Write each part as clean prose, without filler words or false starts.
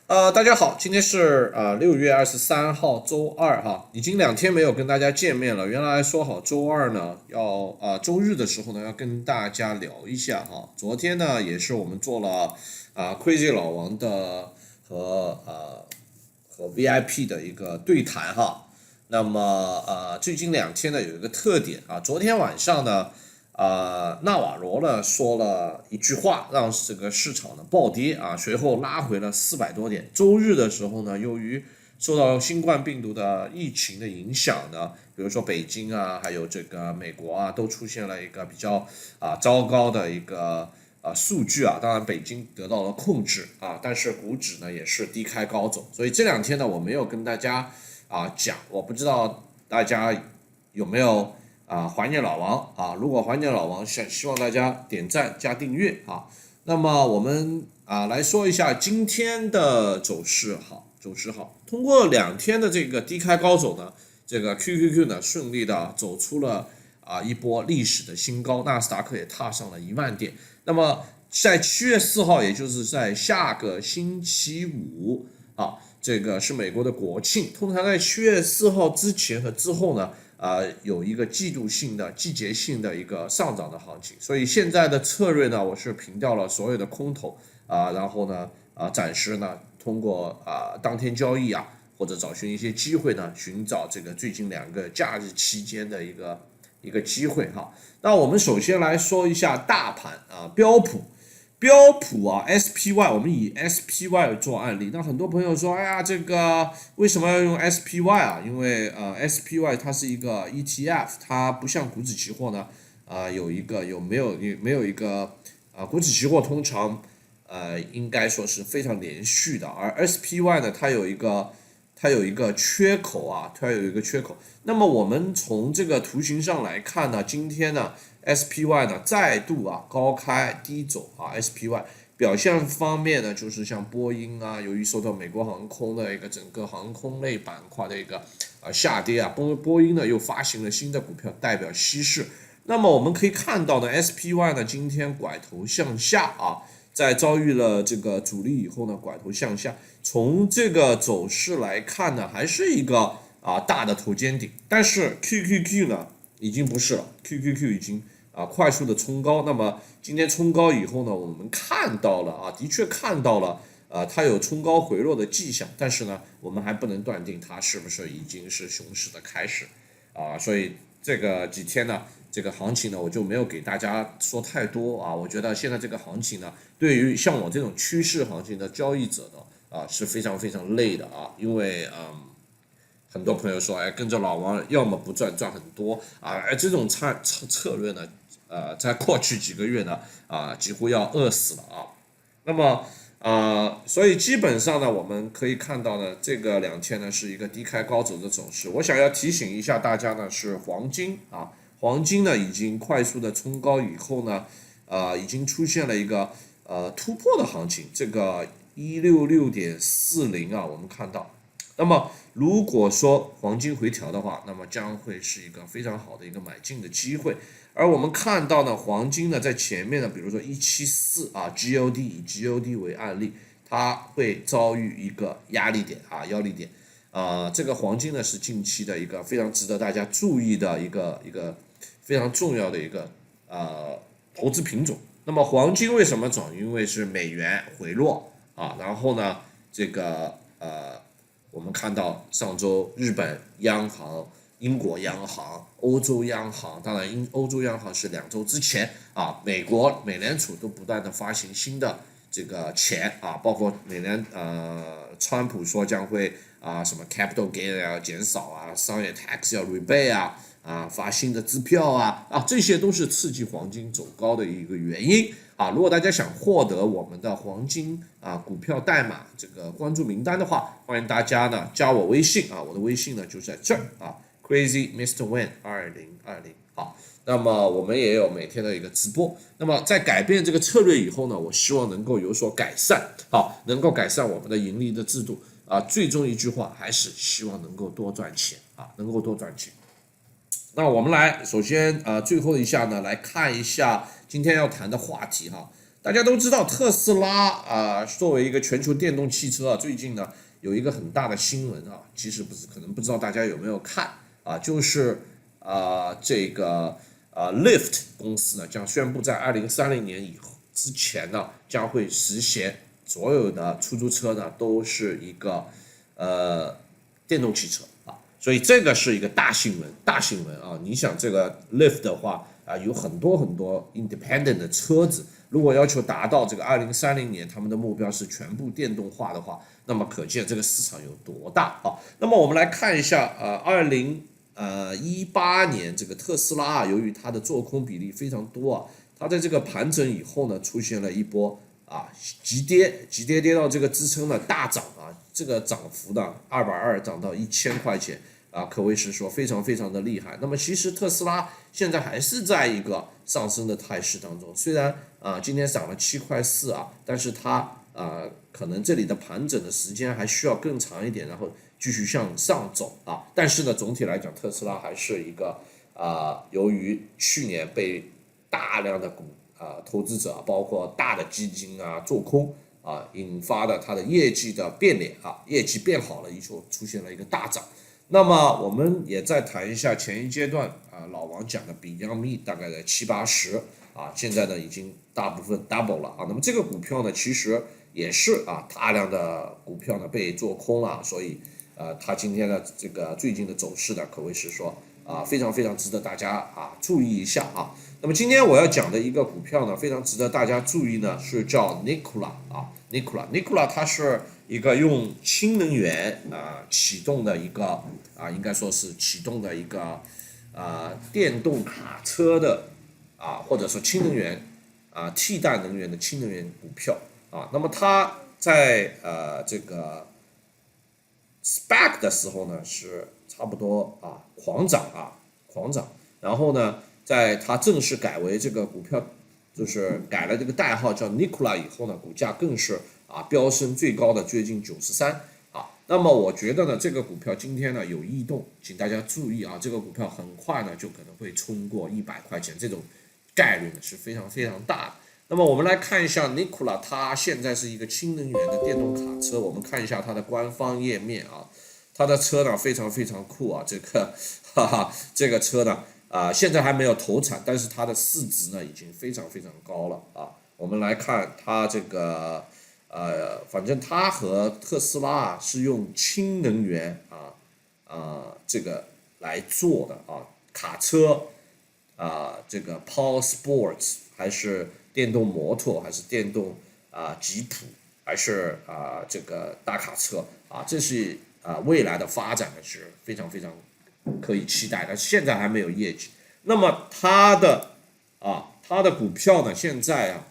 大家好，今天是6月23号周二哈，已经2天没有跟大家见面了。原来说好周二呢周日的时候呢要跟大家聊一下哈。昨天呢也是我们做了Crazy 老王的和和 VIP 的一个对谈哈。那么最近2天呢有一个特点啊，昨天晚上呢纳瓦罗呢说了一句话，让这个市场呢暴跌啊，随后拉回了400多点。周日的时候呢，由于受到新冠病毒的疫情的影响呢，比如说北京啊，还有这个美国啊，都出现了一个比较糟糕的一个数据啊。当然，北京得到了控制啊，但是股指呢也是低开高走，所以这2天呢我没有跟大家讲，我不知道大家有没有怀念老王啊？如果怀念老王，希望大家点赞加订阅啊。那么我们来说一下今天的走势好，通过2天的这个低开高走呢，这个 QQQ 呢顺利的走出了一波历史的新高，纳斯达克也踏上了10000点。那么在7月4号，也就是在下个星期五这个是美国的国庆，通常在7月4号之前和之后呢，有一个季节性的一个上涨的行情，所以现在的策略呢，我是平掉了所有的空头然后呢暂时呢通过当天交易或者找寻一些机会呢，寻找这个最近2个假日期间的一个机会哈。那我们首先来说一下大盘标普SPY， 我们以 SPY 做案例。那很多朋友说，哎呀，这个为什么要用 SPY 因为SPY 它是一个 ETF， 它不像股指期货呢，没有一个股指期货通常应该说是非常连续的，而 SPY 呢，它有一个缺口那么我们从这个图形上来看呢，今天呢 SPY 呢再度高开低走SPY 表现方面呢，就是像波音由于受到美国航空的一个整个航空类板块的一个下跌波音呢又发行了新的股票代表稀释。那么我们可以看到呢 SPY 呢今天拐头向下在遭遇了这个阻力以后呢，拐头向下。从这个走势来看呢，还是一个大的头肩顶，但是 QQQ 呢已经不是了，QQQ 已经快速的冲高。那么今天冲高以后呢，我们看到了的确看到了它有冲高回落的迹象，但是呢，我们还不能断定它是不是已经是熊市的开始所以这个几天呢，这个行情呢，我就没有给大家说太多我觉得现在这个行情呢，对于像我这种趋势行情的交易者呢，是非常非常累的因为很多朋友说，哎，跟着老王要么不赚很多而这种策略呢，在过去几个月呢，几乎要饿死了那么所以基本上呢，我们可以看到呢，这个2天呢是一个低开高走的走势。我想要提醒一下大家呢，是黄金黄金呢已经快速的冲高以后呢，已经出现了一个突破的行情，这个166.40我们看到。那么如果说黄金回调的话，那么将会是一个非常好的一个买进的机会。而我们看到呢，黄金呢在前面呢，比如说174GOD 以 GOD 为案例，它会遭遇一个压力点腰力点这个黄金呢是近期的一个非常值得大家注意的一个非常重要的一个投资品种。那么黄金为什么涨？因为是美元回落然后呢，这个我们看到上周日本央行、英国央行、欧洲央行，当然欧洲央行是2周之前美联储都不断的发行新的这个钱包括川普说将会什么 capital gain 要减少商业 tax 要 rebate 发新的支票这些都是刺激黄金走高的一个原因如果大家想获得我们的黄金股票代码这个关注名单的话，欢迎大家呢加我微信我的微信呢就在这儿Crazy Mr. Wen 2020那么我们也有每天的一个直播。那么在改变这个策略以后呢，我希望能够有所改善能够改善我们的盈利的制度最终一句话还是希望能够多赚钱能够多赚钱。那我们来首先最后一下呢，来看一下今天要谈的话题大家都知道特斯拉作为一个全球电动汽车最近呢有一个很大的新闻其实不是，可能不知道大家有没有看就是这个Lyft 公司呢将宣布在2030年之前呢将会实现所有的出租车呢都是一个电动汽车所以这个是一个大新闻，大新闻你想这个 Lyft 的话有很多很多 independent 的车子，如果要求达到这个2030年他们的目标是全部电动化的话，那么可见这个市场有多大那么我们来看一下2018年这个特斯拉由于它的做空比例非常多它在这个盘整以后呢出现了一波急跌到这个支撑的大涨这个涨幅呢220涨到1000块钱可谓是说非常非常的厉害。那么其实特斯拉现在还是在一个上升的态势当中，虽然今天涨了7.4块但是它可能这里的盘整的时间还需要更长一点，然后继续向上走但是呢，总体来讲，特斯拉还是一个由于去年被大量的投资者包括大的基金做空引发的它的业绩的变脸业绩变好了以后出现了一个大涨。那么我们也再谈一下前一阶段老王讲的 Beyond Meat 大概在70-80现在呢已经大部分 double 了那么这个股票呢其实也是大量的股票呢被做空了，所以它今天的这个最近的走势呢可谓是说非常非常值得大家注意一下那么今天我要讲的一个股票呢非常值得大家注意呢是叫 Nikola 它是一个用氢能源启动的一个应该说是启动的一个电动卡车的或者说氢能源替代能源的氢能源股票那么它在这个 SPAC 的时候呢是差不多狂涨然后呢在它正式改为这个股票就是改了这个代号叫 Nikola 以后呢股价更是飙升最高的接近93那么我觉得呢这个股票今天呢有异动，请大家注意这个股票很快呢就可能会冲过100块钱，这种概率呢是非常非常大的。那么我们来看一下 Nikola 它现在是一个氢能源的电动卡车，我们看一下它的官方页面它的车呢非常非常酷这个车呢现在还没有投产，但是它的市值呢已经非常非常高了我们来看它这个反正它和特斯拉是用氢能源这个来做的卡车这个 Power Sports 还是电动摩托还是电动吉普还是这个大卡车这是未来的发展呢是非常非常可以期待的，现在还没有业绩。那么它的股票呢现在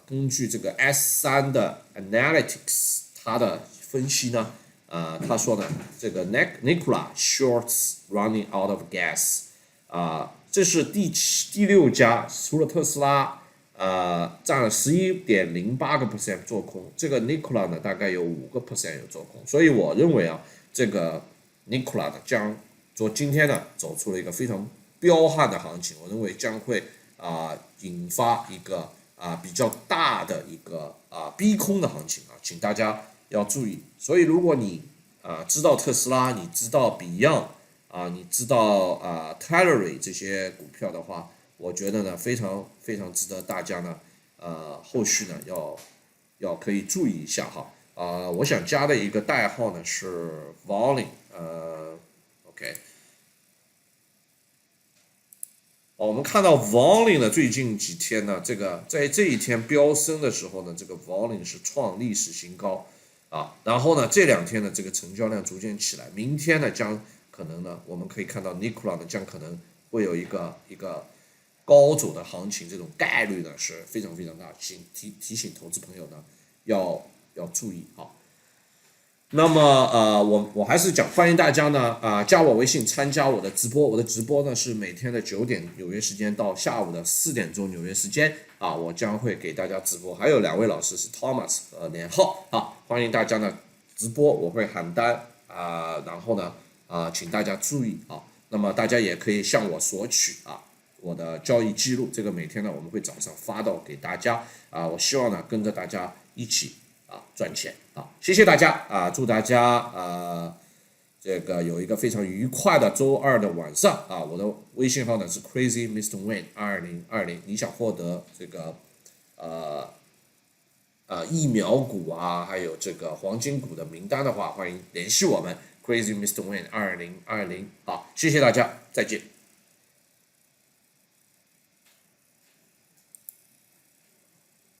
根据这个 S3 的 Analytics 它的分析呢他说呢这个 Nikola shorts running out of gas 这是第六家，除了特斯拉占了11.08% 做空，这个 Nikola 呢大概有5% 有做空，所以我认为这个 Nikola 呢将今天呢走出了一个非常彪悍的行情，我认为将会引发一个比较大的一个逼空的行情请大家要注意。所以如果你知道特斯拉，你知道 Beyond你知道Tallery 这些股票的话，我觉得呢非常非常值得大家呢后续呢要可以注意一下我想加的一个代号呢是 Volume OK。我们看到 Volume 呢最近几天呢这个在这一天飙升的时候呢，这个 Volume 是创历史新高然后呢这两天呢这个成交量逐渐起来，明天呢将可能呢我们可以看到 Nikola 呢将可能会有一个高走的行情，这种概率呢是非常非常大，提醒投资朋友呢要注意那么我还是欢迎大家呢加我微信参加我的直播，我的直播呢是每天的9点纽约时间到下午的4点钟纽约时间我将会给大家直播，还有2位老师是 Thomas 和连浩欢迎大家呢直播，我会喊单然后呢请大家注意那么大家也可以向我索取我的交易记录，这个每天呢我们会早上发到给大家我希望呢跟着大家一起赚钱谢谢大家祝大家这个有一个非常愉快的周二的晚上我的微信号呢是 Crazy Mr. Wayne 2020，你想获得这个疫苗股还有这个黄金股的名单的话，欢迎联系我们 Crazy Mr. Wayne 2020。好，谢谢大家，再见。